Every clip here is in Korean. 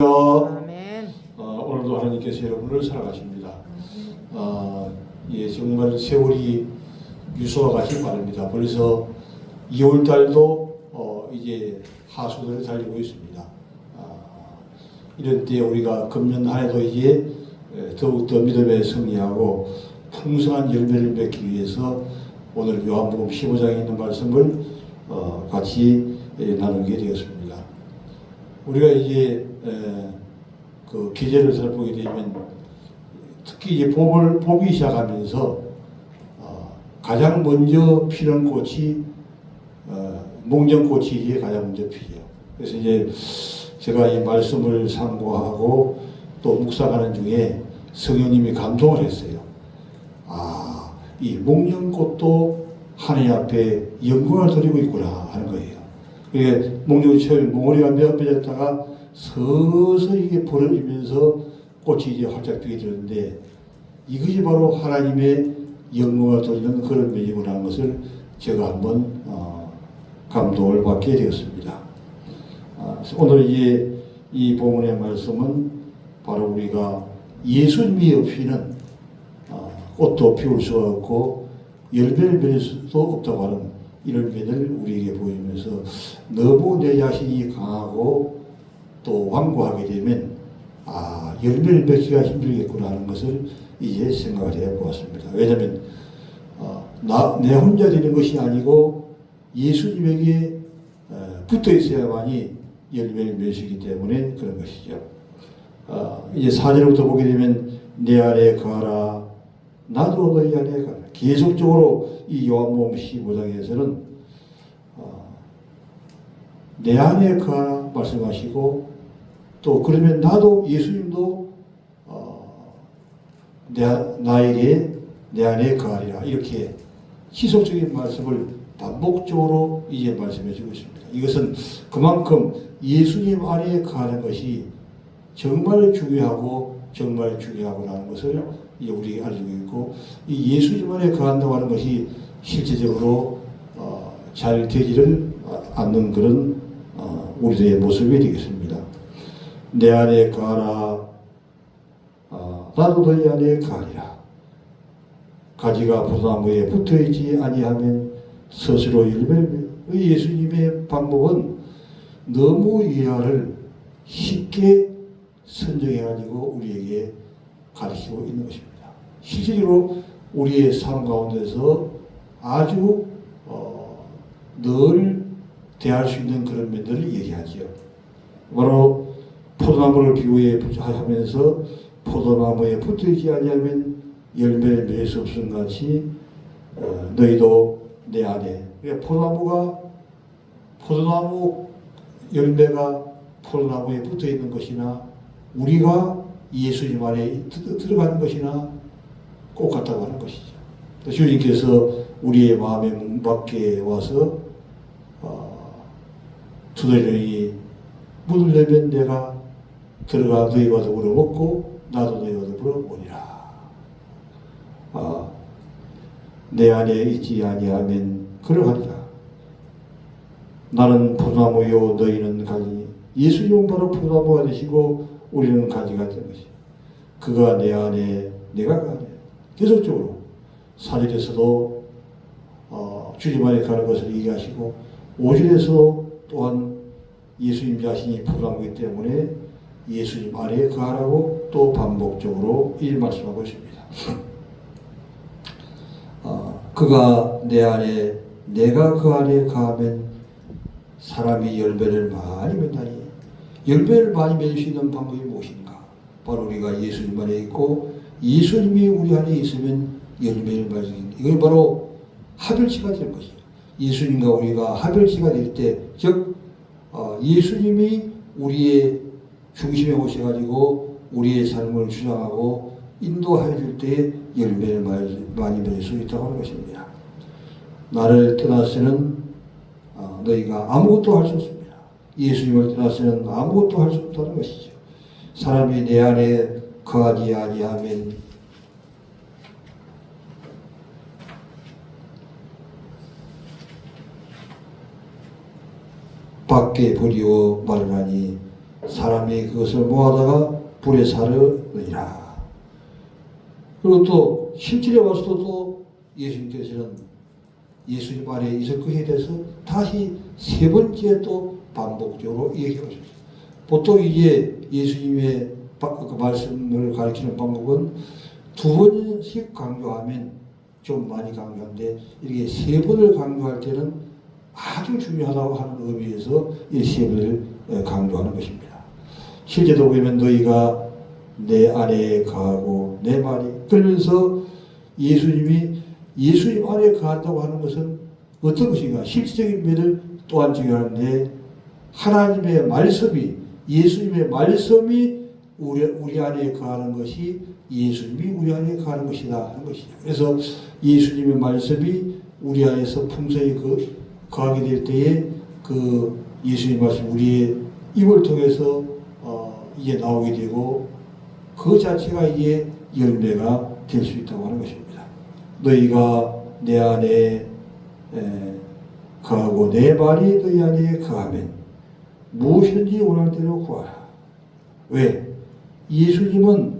아멘. 오늘도 하나님께서 여러분을 사랑하십니다. 예, 정말 세월이 유서와 같이 빠릅니다. 벌써 2월 달도 이제 하수들을 달리고 있습니다. 이런 때 우리가 금년 한 해도 이제 더욱더 믿음에 승리하고 풍성한 열매를 맺기 위해서 오늘 요한복음 15장에 있는 말씀을 같이 나누게 되었습니다. 우리가 이제 그 계절을 살펴보게 되면 특히 이제 봄이 시작하면서 가장 먼저 피는 꽃이 목련꽃이 이제 가장 먼저 피죠. 그래서 이제 제가 이 말씀을 상고하고 또 묵상하는 중에 성령님이 감동을 했어요. 이 목련꽃도 하나님 앞에 영광을 드리고 있구나 하는 거예요. 그러니까 목련이 처음에 몽우리가 맺었다가 서서히 이게 벌어지면서 꽃이 이제 활짝 피게 되는데 이것이 바로 하나님의 영광을 돌리는 그런 면이구나 하는 것을 제가 한번 감동을 받게 되었습니다. 오늘 이제 이 본문의 말씀은 바로 우리가 예수님이 없이는 꽃도 피울 수가 없고 열매를 맺을 수도 없다고 하는 이런 면을 우리에게 보이면서 너무 내 자신이 강하고 또 완고하게 되면 열매를 맺기가 힘들겠구나 하는 것을 이제 생각을 해보았습니다. 왜냐하면 내 혼자 되는 것이 아니고 예수님에게 붙어 있어야만이 열매를 맺기 때문에 그런 것이죠. 이제 4절부터 보게 되면 내 안에 거하라 나도 너희 안에 거하라. 계속적으로 이 요한복음 15장에서는 내 안에 거하라 말씀하시고 또 그러면 나도 예수님도 나에게 내 안에 거하리라 이렇게 지속적인 말씀을 반복적으로 이제 말씀해 주고 있습니다. 이것은 그만큼 예수님 안에 거하는 것이 정말 중요하고 정말 중요하구나 것을 우리가 알고 있고 이 예수님 안에 거한다고 하는 것이 실제적으로 잘 되지를 않는 그런 우리들의 모습이 되겠습니다. 내 안에 거하라 나도 너희 안에 거하리라. 가지가 포도나무에 붙어있지 아니하면 스스로 열매를 예수님의 방법은 너무 위아를 쉽게 선정해가지고 우리에게 가르치고 있는 것입니다. 실제로 우리의 삶 가운데서 아주 늘 대할 수 있는 그런 면들을 얘기하죠. 바로 포도나무를 비유하면서 포도나무에 붙어있지 아니하면 열매를 맺을 수 없음 같이 너희도 내 안에 그러니까 포도나무 열매가 포도나무에 붙어있는 것이나 우리가 예수님 안에 들어가는 것이나 똑같다고 하는 것이죠. 주님께서 우리의 마음의 문 밖에 와서 두드리니 문을 열면 내가 들어가 너희와 더불어 먹고 나도 너희와 더불어 먹으리라. 내 안에 있지 아니하면 그러하리라. 나는 포도나무요 너희는 가지. 예수님은 바로 포도나무가 되시고 우리는 가지가 된 것이죠. 그가 내 안에 내가 그 안에 계속적으로 4절에서도 주님 안에 가는 것을 얘기하시고 5절에서 또한 예수님 자신이 포도나무이기 때문에 예수님 안에 거하라고 또 반복적으로 이 말씀하고 있습니다. 그가 내 안에 내가 그 안에 거하면 사람이 열매를 많이 맺나니 열매를 많이 맺을 수 있는 방법이 무엇인가? 바로 우리가 예수님 안에 있고 예수님이 우리 안에 있으면 열매를 맺는 이건 바로 합일치가 되는 것이죠. 예수님과 우리가 합일치가 될 때, 즉 예수님이 우리의 중심에 오셔가지고 우리의 삶을 주장하고 인도해 줄 때 열매를 많이 맺을 수 있다고 하는 것입니다. 나를 떠나서는 너희가 아무것도 할 수 없습니다. 예수님을 떠나서는 아무것도 할 수 없다는 것이죠. 사람이 내 안에 거하지 아니하면 밖에 버리고 말하니 사람이 그것을 모아다가 불에 사르느니라. 그리고 또 실질에 와서도 또 예수님께서는 예수님 안에 있을 것에 대해서 다시 세 번째 또 반복적으로 얘기하셨어요. 보통 이제 예수님의 그 말씀을 가르치는 방법은 두 번씩 강조하면 좀 많이 강조하는데 이렇게 세 번을 강조할 때는 아주 중요하다고 하는 의미에서 이 세 번을 강조하는 것입니다. 실제로 보면 너희가 내 안에 거하고 내 말이, 그러면서 예수님이 예수님 안에 거한다고 하는 것은 어떤 것인가? 실질적인 면을 또한 중요한데 하나님의 말씀이, 예수님의 말씀이 우리 안에 거하는 것이 예수님이 우리 안에 거하는 것이다 하는 것이죠. 그래서 예수님의 말씀이 우리 안에서 풍성히 거하게 될 때에 그 예수님 말씀 우리의 입을 통해서 이게 나오게 되고 그 자체가 이게 열매가 될 수 있다고 하는 것입니다. 너희가 내 안에 거하고 내 말이 너희 안에 거하면 무엇이든지 원하는 대로 구하라. 왜? 예수님은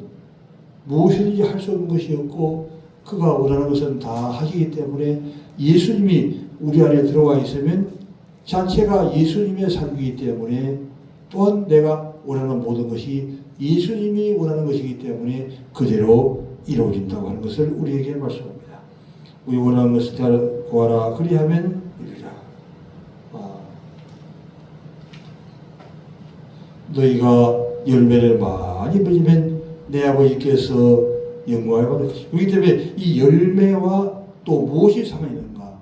무엇이든지 할 수 없는 것이 없고 그가 원하는 것은 다 하시기 때문에 예수님이 우리 안에 들어와 있으면 자체가 예수님의 삶이기 때문에 또한 내가 원하는 모든 것이 예수님이 원하는 것이기 때문에 그대로 이루어진다고 하는 것을 우리에게 말씀합니다. 우리 원하는 것을 구하라 그리하면 이루리라. 너희가 열매를 많이 맺으면 내 아버지께서 영광을 받을 것이다. 그렇기 때문에 이 열매와 또 무엇이 상관있는가?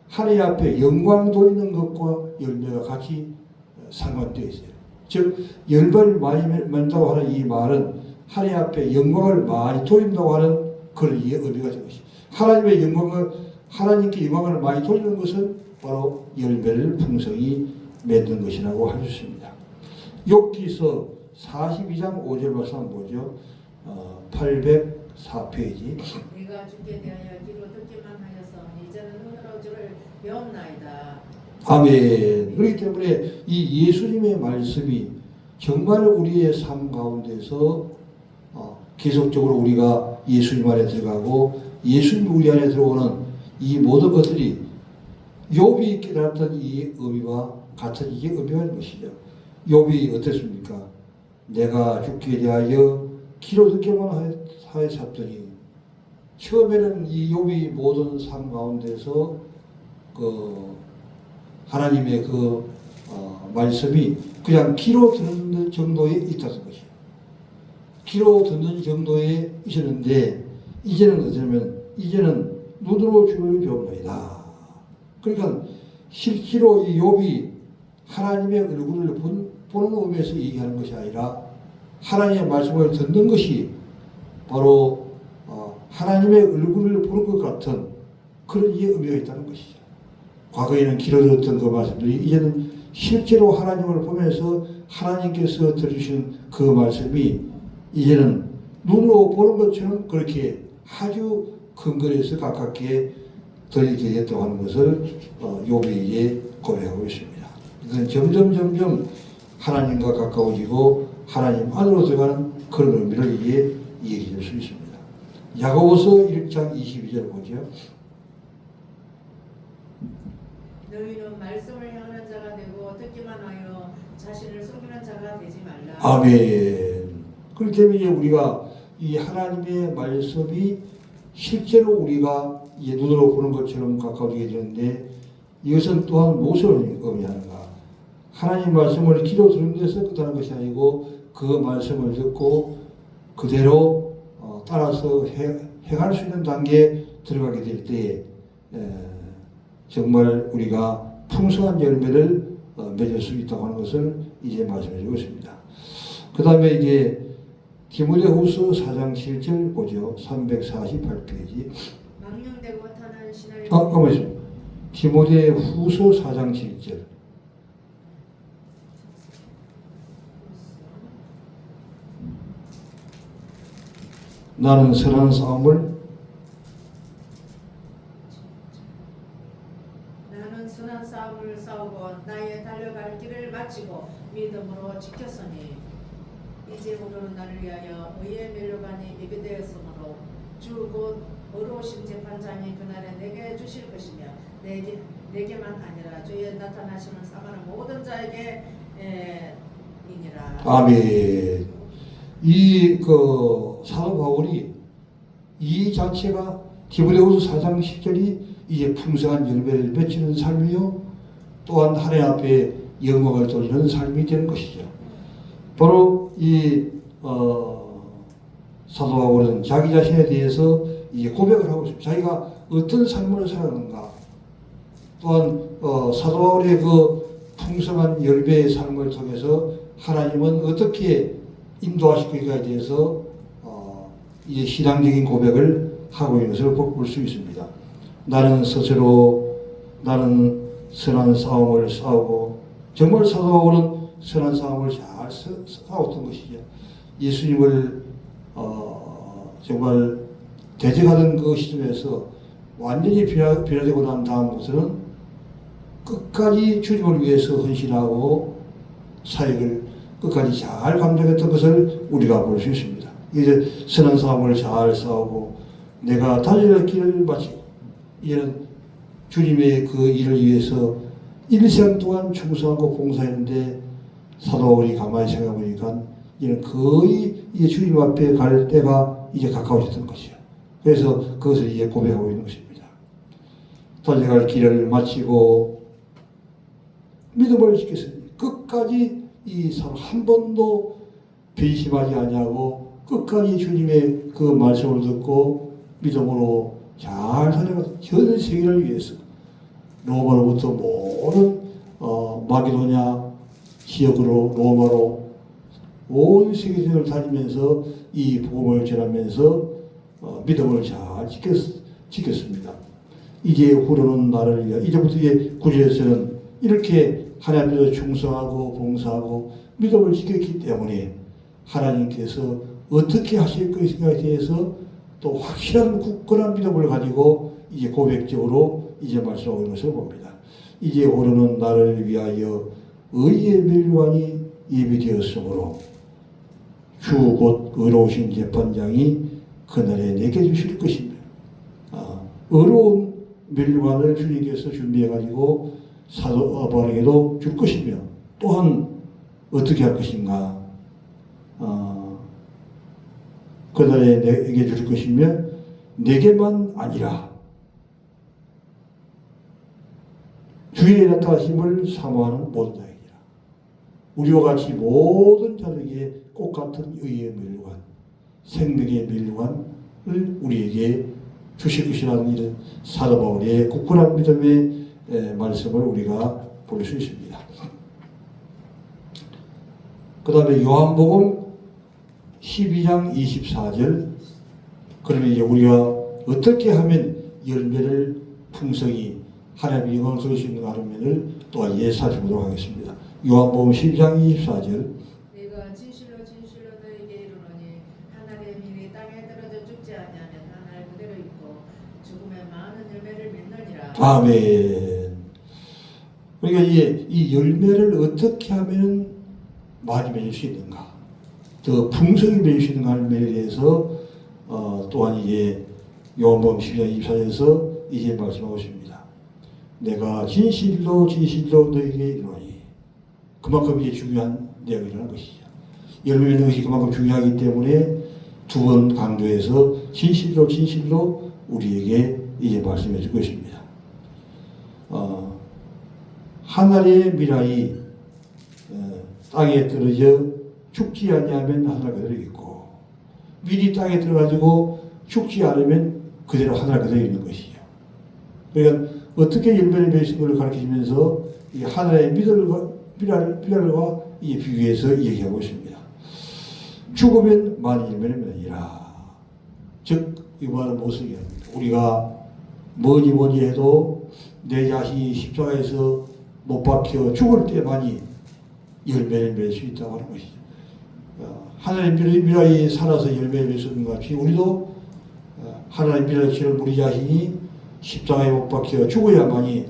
하나님 앞에 영광 돌리는 것과 열매가 같이 상관되어 있어요. 즉 열매를 많이 맺는다고 하는 이 말은 하나님 앞에 영광을 많이 돌린다고 하는 그런 의미가 되는 것이. 하나님의 영광을, 하나님께 영광을 많이 돌리는 것은 바로 열매를 풍성히 맺는 것이라고 할 수 있습니다. 욥기서 42장 5절 말씀 한번 보죠. 804페이지. 네가 주께 대하여 귀로 듣기만 하여서 이제는 눈으로 주를 배웠나이다. 아멘. 그렇기 때문에 이 예수님의 말씀이 정말 우리의 삶 가운데서 계속적으로 우리가 예수님 안에 들어가고 예수님 우리 안에 들어오는 이 모든 것들이 욥이 깨달았던 이 의미와 같은 이게 의미가 있는 것이죠. 욥이 어땠습니까? 내가 죽게 대하여 귀로 듣기만 하였더니 처음에는 이 욥이 모든 삶 가운데서 하나님의 말씀이 그냥 귀로 듣는 정도에 있다는 것이에요. 귀로 듣는 정도에 있었는데 이제는 어쩌면 이제는 눈으로 주를 배웁니다. 그러니까 실제로 이 욥이 하나님의 얼굴을 보는 의미에서 얘기하는 것이 아니라 하나님의 말씀을 듣는 것이 바로 하나님의 얼굴을 보는 것 같은 그런 의미가 있다는 것이죠. 과거에는 귀로 들었던 그 말씀들이 이제는 실제로 하나님을 보면서 하나님께서 들으신 그 말씀이 이제는 눈으로 보는 것처럼 그렇게 아주 근거리에서 가깝게 들리게 됐다고 하는 것을 욥이 이제 고백하고 있습니다. 이건 점점 하나님과 가까워지고 하나님 안으로 들어가는 그런 의미를 이제 얘기할 수 있습니다. 야고보서 1장 22절 보죠. 너희는 말씀을 향하는 자가 되고 듣기만 하여 자신을 속이는 자가 되지 말라. 아멘. 그렇기 때문에 우리가 이 하나님의 말씀이 실제로 우리가 이제 눈으로 보는 것처럼 가까워지게 되는데 이것은 또한 무엇을 의미하는가? 하나님 말씀을 귀로 들은 데서 끝나는 것이 아니고 그 말씀을 듣고 그대로 따라서 행할 수 있는 단계에 들어가게 될 때에 정말 우리가 풍성한 열매를 맺을 수 있다고 하는 것을 이제 말씀해 주고 있습니다. 그 다음에 이제 디모데후서 4장 7절 보죠. 348페이지. 망령되고 타는 신을 가만있어. 디모데후서 4장 7절. 나는 선한 싸움을 싸우고 나의 달려갈 길을 마치고 믿음으로 지켰으니 이제 우리는 나를 위하여 의의 면류관이 예비되었으므로 주 곧 의로우신 재판장이 그날에 내게 주실 것이며 내게만 아니라 주의 나타나심을 사모하는 모든 자에게 이니라. 아멘. 이 사도 바울이 이 자체가 디모데후서 4장 10절이 이제 풍성한 열매를 맺히는 삶이요, 또한 하나님 앞에 영광을 돌리는 삶이 되는 것이죠. 바로 이 사도 바울은 자기 자신에 대해서 이제 고백을 하고 있습니다. 자기가 어떤 삶을 살았는가, 또한 사도 바울의 그 풍성한 열매의 삶을 통해서 하나님은 어떻게 인도하실 것인가에 대해서 이제 신앙적인 고백을 하고 있는 것을 볼 수 있습니다. 나는 스스로 나는 선한 싸움을 싸우고, 정말 사도 바울은 선한 싸움을 잘 싸웠던 것이죠. 예수님을 정말 대적하던 그 시점에서 완전히 변화되고 난 다음부터는 끝까지 주님을 위해서 헌신하고 사역을 끝까지 잘 감당했던 것을 우리가 볼 수 있습니다. 이제 선한 싸움을 잘 싸우고 내가 달려갈 길을 마치고, 이제는 주님의 그 일을 위해서 일생 동안 충성하고 봉사했는데, 사도 바울이 가만히 생각해 보니까 이제는 거의 이제 주님 앞에 갈 때가 이제 가까워졌던 것이요. 그래서 그것을 이제 고백하고 있는 것입니다. 달려갈 길을 마치고 믿음을 지켰으니 끝까지 이 사람 한 번도 변심하지 아니하고 끝까지 주님의 그 말씀을 듣고 믿음으로 잘 살아가서 전 세계를 위해서 로마로부터 모든 마게도냐 지역으로 로마로 온 세계를 다니면서 이 복음을 전하면서 믿음을 잘 지켰습니다. 이제 후로는 나를 위하여, 이제부터 이제 구절에서는 이렇게 하나님 앞에서 충성하고 봉사하고 믿음을 지켰기 때문에 하나님께서 어떻게 하실 것인가에 대해서 또 확실한 굳건한 믿음을 가지고 이제 고백적으로 이제 말씀하고 있는 것을 봅니다. 이제 오르는 나를 위하여 의의 멸류관이 예비되었으므로 주 곧 의로우신 재판장이 그날에 내게 주실 것이며, 의로운 멸류관을 주님께서 준비해가지고 사도 바울에게도 줄 것이며, 또한 어떻게 할 것인가, 그날에 내게 줄 것이며 내게만 아니라 주의 나타나심을 사모하는 모든 자에게, 우리와 같이 모든 자들에게 똑같은 의의 멸류관, 생명의 멸류관을 우리에게 주실 것이라는 이런 사도 바울의 굳건한 믿음의 말씀을 우리가 볼 수 있습니다. 그 다음에 요한복음 12장 24절, 그러면 이제 우리가 어떻게 하면 열매를 풍성히 하나님의 영광을 돌릴 수 있는가 하는 면을 또한 살펴보도록 하겠습니다. 요한복음 12장 24절, 내가 진실로 진실로 너에게 이르노니 한 알의 밀이 땅에 떨어져 죽지 아니하면 한 알 그대로 있고 죽음에 많은 열매를 맺느니라. 아멘. 그러니까 이제 이 열매를 어떻게 하면 많이 맺을 수 있는가, 더 풍성히 맺을 수 있는가 하는 면에 대해서 또한 이제 요한복음 12장 24절에서 이제 말씀하고 있습니다. 내가 진실로 진실로 너에게 이르노니, 그만큼 이제 중요한 내용이라는 것이죠. 열매 맺는 것이 그만큼 중요하기 때문에 두 번 강조해서 진실로 진실로 우리에게 이제 말씀해 줄 것입니다. 한 알의 미라이 땅에 떨어져 죽지 아니하면 한 알 그대로 있고, 밀이 땅에 들어가지고 죽지 않으면 그대로 한 알 그대로 있는 것이죠. 그러니까 어떻게 열매를 맺는 걸 가르치면서 이 하나의 미랄과 비교해서 얘기하고 있습니다. 죽으면 많이 열매를 맺으리라. 즉 이 말은 무엇을 얘기합니까? 우리가 뭐니 해도 내 자신이 십자가에서 못 박혀 죽을 때만이 열매를 맺을 수 있다고 하는 것이죠. 하나님 미라에 살아서 열매를 맺을 수 있는 것 같이 우리도 하나님 미라처럼 우리 자신이 십자가에 못 박혀 죽어야만이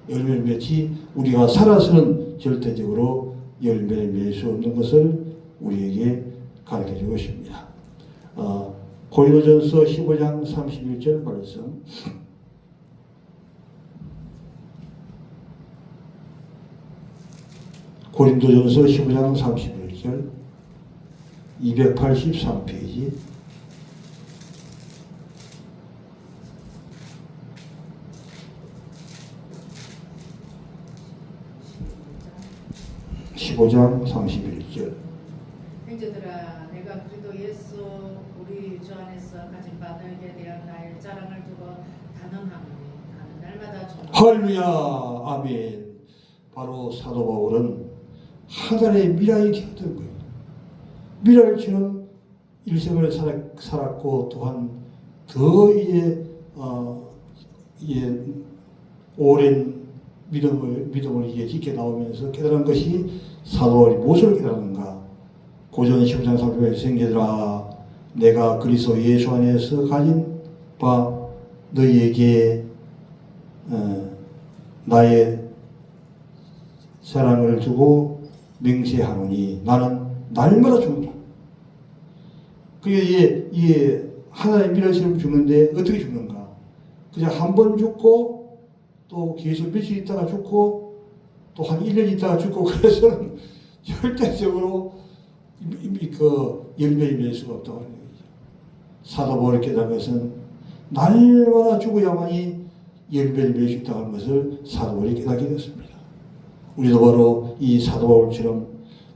열매를 맺지, 우리가 살아서는 절대적으로 열매를 맺을 수 없는 것을 우리에게 가르쳐 주고 있습니다. 고린도전서 15장 31절 말씀. 고린도전서 15장 31절 283페이지. (15장 31절) 형제들아, 내가 그리스도 예수 우리 주 안에서 가진 바들에 대한 나의 자랑을 두고 단언하노니 나는 날마다 할렐루야, 아멘. 바로 사도 바울은 하늘의 미라이 되었던 거예요. 미라이처럼 일생을 살았고, 또한 더 오랜 믿음을 이제 지켜 나오면서 깨달은 것이 사도 바울이 무엇을 깨달았는가? 고전 15장 30절 생기들아, 내가 그리스도 예수 안에서 가진 바 너희에게 나의 사랑을 두고 맹세하노니 나는 날마다 죽는다. 그게 이게 하나의 미라처럼 죽는데 어떻게 죽는가? 그냥 한 번 죽고 또 계속 며칠 있다가 죽고 또 한 1년 있다가 죽고 그래서는 절대적으로 그 열매를 맺을 수가 없다고 하는 거죠. 사도 바울이 깨달은 것은 날마다 죽어야만이 열매를 맺을 수 있다고 하는 것을 사도 바울이 깨닫게 됐습니다. 우리도 바로 이 사도 바울처럼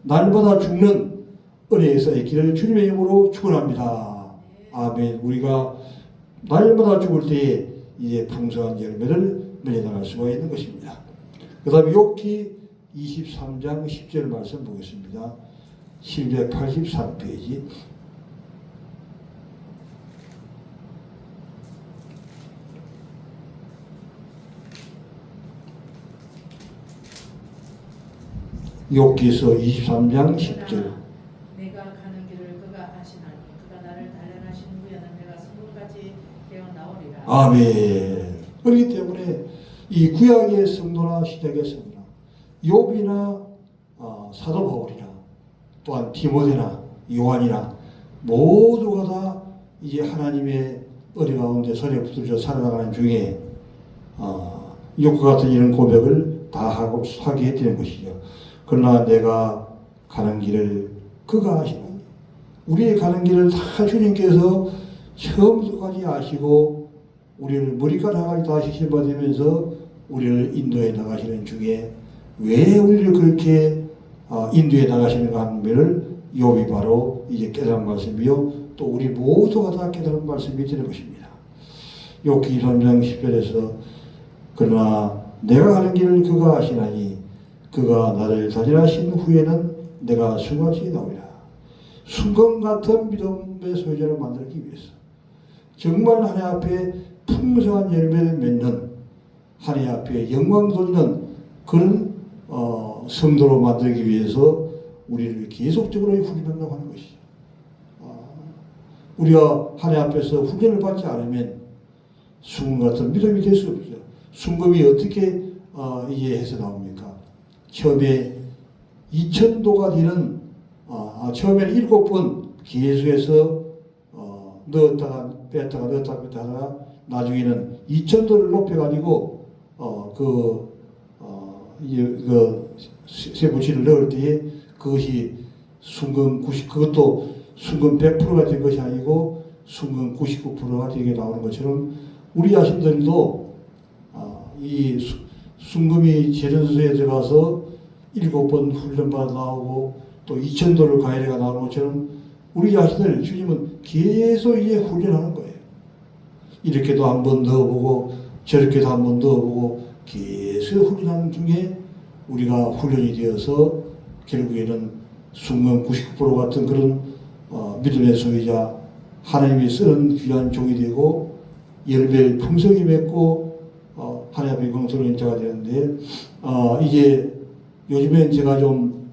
날마다 죽는 은혜의 쌓인 길을 주님의 이름으로 축원합니다. 아멘. 우리가 날마다 죽을 때에 이제 풍성한 열매를 맺어나갈 수가 있는 것입니다. 그 다음에 욥기 23장 10절 말씀 보겠습니다. 783페이지. 욥기서 23장 10절. 내가 가는 길을 그가 아시나니 그가 나를 단련하신 후에는 내가 성문까지 되어 나오리라. 아멘. 그렇기 때문에 이 구약의 성도나 시작의 성도나 욥이나 사도 바울이나 또한 디모데나 요한이나 모두가 다 이제 하나님의 은혜 가운데 손에 붙들려 살아나가는 중에 욥과 같은 이런 고백을 다 하게 되는 것이죠. 그러나 내가 가는 길을 그가 아시나니, 우리의 가는 길을 다 주님께서 처음부터까지 아시고 우리를 머리카락까지 다 시험받으면서 우리를 인도해 나가시는 중에 왜 우리를 그렇게 인도해 나가시는가 하는 것을 욥이 바로 이제 깨달은 말씀이요, 또 우리 모두가 다 깨달은 말씀이 되는 것입니다. 욥기 3장 10절에서 그러나 내가 가는 길을 그가 아시나니 그가 나를 단련하신 후에는 내가 순간치 나오리라. 순간 같은 믿음의 소유자를 만들기 위해서 정말 하나님 앞에 풍성한 열매를 맺는, 하나님 앞에 영광 돌리는 그런 성도로 만들기 위해서 우리를 계속적으로 훈련한다고 하는 것이죠. 우리가 하나님 앞에서 훈련을 받지 않으면 순금 같은 믿음이 될 수 없죠. 순금이 어떻게 이해해서 나옵니까? 처음에 2000도가 되는 처음에는 7번 계속해서 넣었다가 뺐다가 넣었다가 뺐다가 하다가 나중에는 2000도를 높여가지고 쇠붙이를 넣을 때에 그것이 순금 90, 그것도 순금 100%가 된 것이 아니고 순금 99%가 되게 나오는 것처럼 우리 자신들도 이 순금이 재련소에 들어가서 7번 훈련받아 나오고 또 2000도를 가해가 나오는 것처럼 우리 자신을 주님은 계속 이제 훈련하는 거예요. 이렇게도 한번 넣어보고 저렇게도 한번 넣어보고 계속 훈련하는 중에 우리가 훈련이 되어서 결국에는 순금 99% 같은 그런 믿음의 소유자, 하나님이 쓰는 귀한 종이 되고 열매를 풍성히 맺고 하나님 앞에 영광스러운 자가 되는데, 이제 요즘엔 제가 좀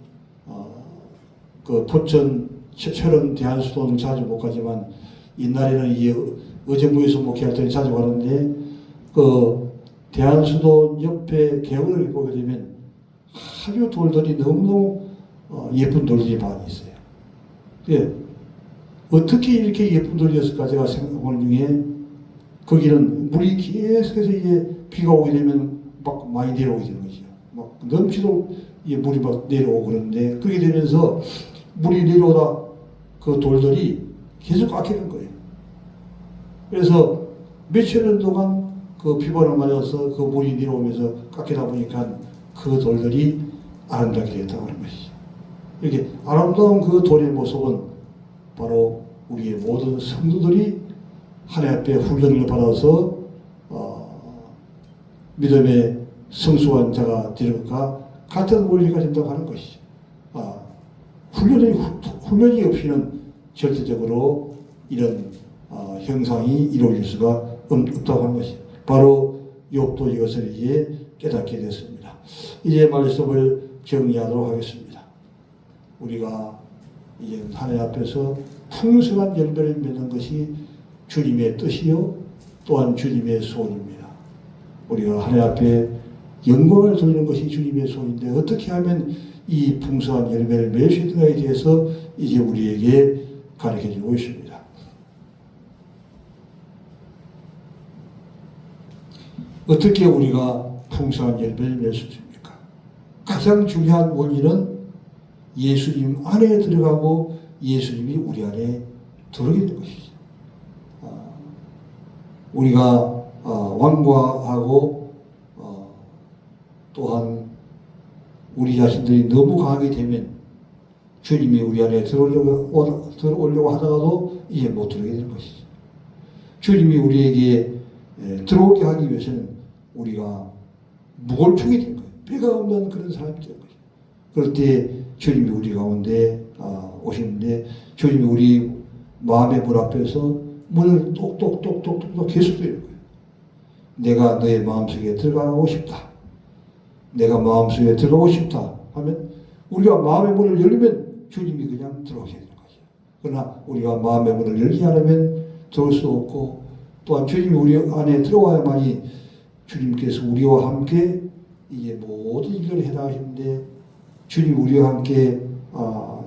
그 포천 철원 대한수도는 자주 못 가지만 옛날에는 이 의정부에서 목회할 때 자주 가는데, 그 대한수도 옆에 계곡을 보게 되면 아주 돌들이 너무너무 예쁜 돌들이 많이 있어요. 예, 어떻게 이렇게 예쁜 돌이었을까 제가 생각하는 중에 거기는 물이 계속해서 이제 비가 오게 되면 막 많이 내려오게 되는 거죠. 막 넘치도록 이 물이 막 내려오고 그러는데 그렇게 되면서 물이 내려오다 그 돌들이 계속 깎이는 거예요. 그래서 몇천 년 동안 그 비바람 맞아서 그 물이 내려오면서 깎이다 보니까 그 돌들이 아름답게 됐다고 하는 것이죠. 이렇게 아름다운 그 돌의 모습은 바로 우리의 모든 성도들이 하나님 앞에 훈련을 받아서 믿음의 성숙한 자가 되는 것과 같은 원리가 된다고 하는 것이죠. 훈련이 없이는 절대적으로 이런 형상이 이루어질 수가 없다고 하는 것이죠. 바로 욥도 이것을 이제 깨닫게 됐습니다. 이제 말씀을 정리하도록 하겠습니다. 우리가 이제 하나님 앞에서 풍성한 열매를 맺는 것이 주님의 뜻이요 또한 주님의 소원입니다. 우리가 하나님 앞에 영광을 돌리는 것이 주님의 소원인데 어떻게 하면 이 풍성한 열매를 맺을 수 있는가에 대해서 이제 우리에게 가르쳐주고 있습니다. 어떻게 우리가 풍성한 열매를 맺을 수 있습니까? 가장 중요한 원리는 예수님 안에 들어가고 예수님이 우리 안에 들어오게 되는 것이죠. 우리가 완고하고 또한 우리 자신들이 너무 강하게 되면 주님이 우리 안에 들어오려고 하다가도 이제 못 들어오게 되는 것이죠. 주님이 우리에게 들어오게 하기 위해서는 우리가 무골축이 된 거예요. 배가 없는 그런 사람이 된 거예요. 그럴 때 주님이 우리 가운데 오시는데 주님이 우리 마음의 문 앞에서 문을 똑똑똑똑똑 계속 열는 거예요. 내가 너의 마음속에 들어가고 싶다. 내가 마음속에 들어가고 싶다 하면 우리가 마음의 문을 열리면 주님이 그냥 들어오게 되는 거죠. 그러나 우리가 마음의 문을 열지 않으면 들어올 수 없고 또한 주님이 우리 안에 들어와야만이 주님께서 우리와 함께 이제 모든 일을 해나가시는데 주님 우리와 함께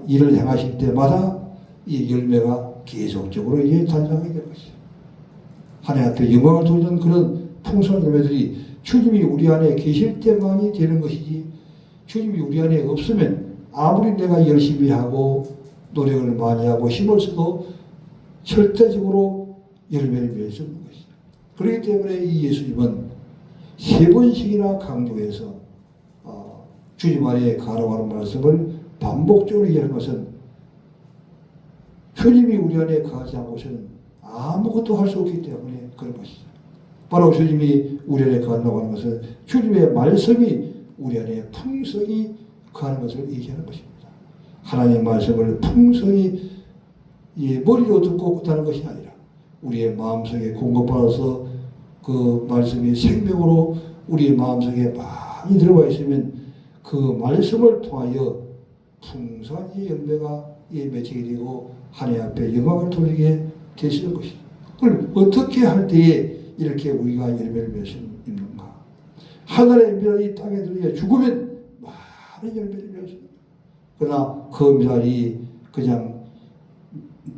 일을 행하실 때마다 이 열매가 계속적으로 이제 단장하게 될 것이죠. 하나님 앞에 영광을 돌리는 그런 풍성한 열매들이 주님이 우리 안에 계실 때만이 되는 것이지 주님이 우리 안에 없으면 아무리 내가 열심히 하고 노력을 많이 하고 힘을 써도 절대적으로 열매를 맺을 수 없는 것이죠. 그렇기 때문에 이 예수님은 3번씩이나 강조해서 주님 안에 가라고 하는 말씀을 반복적으로 얘기하는 것은 주님이 우리 안에 가지 않고서는 아무것도 할 수 없기 때문에 그런 것이죠. 바로 주님이 우리 안에 거한다고 하는 것은 주님의 말씀이 우리 안에 풍성히 거하는 것을 얘기하는 것입니다. 하나님의 말씀을 풍성히 머리로 듣고 끝나는 것이 아니라 우리의 마음속에 공급받아서 그 말씀이 생명으로 우리의 마음속에 많이 들어가 있으면 그 말씀을 통하여 풍성한 열매가 맺히게 되고 하나님 앞에 영광을 돌리게 되시는 것이죠. 그럼 어떻게 할 때에 이렇게 우리가 열매를 맺을 수 있는가? 하늘의 미랄이 땅에 들어가 죽으면 많은 열매를 맺을 수 있다. 그러나 그 미랄이 그냥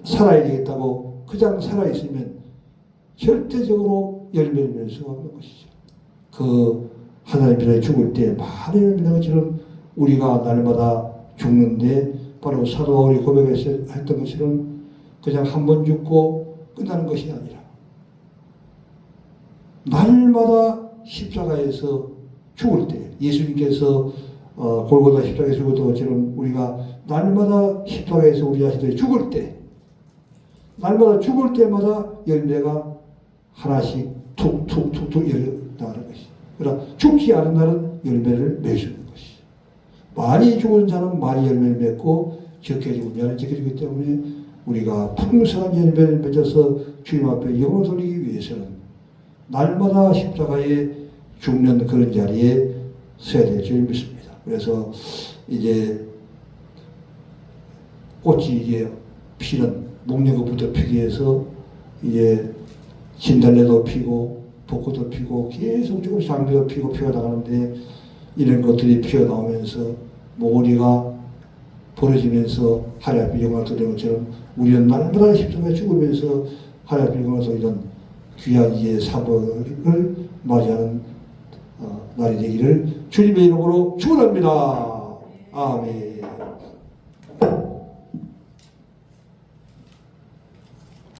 살아야 되겠다고 그냥 살아있으면 절대적으로 열매를 맺을 수가 없는 것이죠. 그 하늘의 미랄이 죽을 때 많은 열매를 것처럼 우리가 날마다 죽는데 바로 사도 바울이 고백했던 것처럼 그냥 한 번 죽고 끝나는 것이 아니라 날마다 십자가에서 죽을 때 예수님께서 골고다 십자가에서 죽을 때처럼 우리가 날마다 십자가에서 우리 자신들이 죽을 때 날마다 죽을 때마다 열매가 하나씩 툭툭툭툭 열려나가는 것이. 그러나 죽지 않은 날은 열매를 맺는 것이. 많이 죽은 자는 많이 열매를 맺고 적게 죽은 자는 적게 죽기 때문에 우리가 풍성한 열매를 맺어서 주님 앞에 영을 돌리기 위해서는 날마다 십자가에 죽는 그런 자리에 서야 될 줄 믿습니다. 그래서 이제 꽃이 이제 피는 목련꽃부터 피기 위해서 이제 진달래도 피고 벚꽃도 피고 계속 조금 장미도 피고 피어나가는데 이런 것들이 피어나오면서 모리가 벌어지면서 하나님 앞에 영광을 돌리는 것처럼 우리는 날마다 힘쓰며 죽으면서 하나님 앞에 이런 귀한 이의 사번을 맞이하는 날이 되기를 주님의 이름으로 축원합니다. 아멘.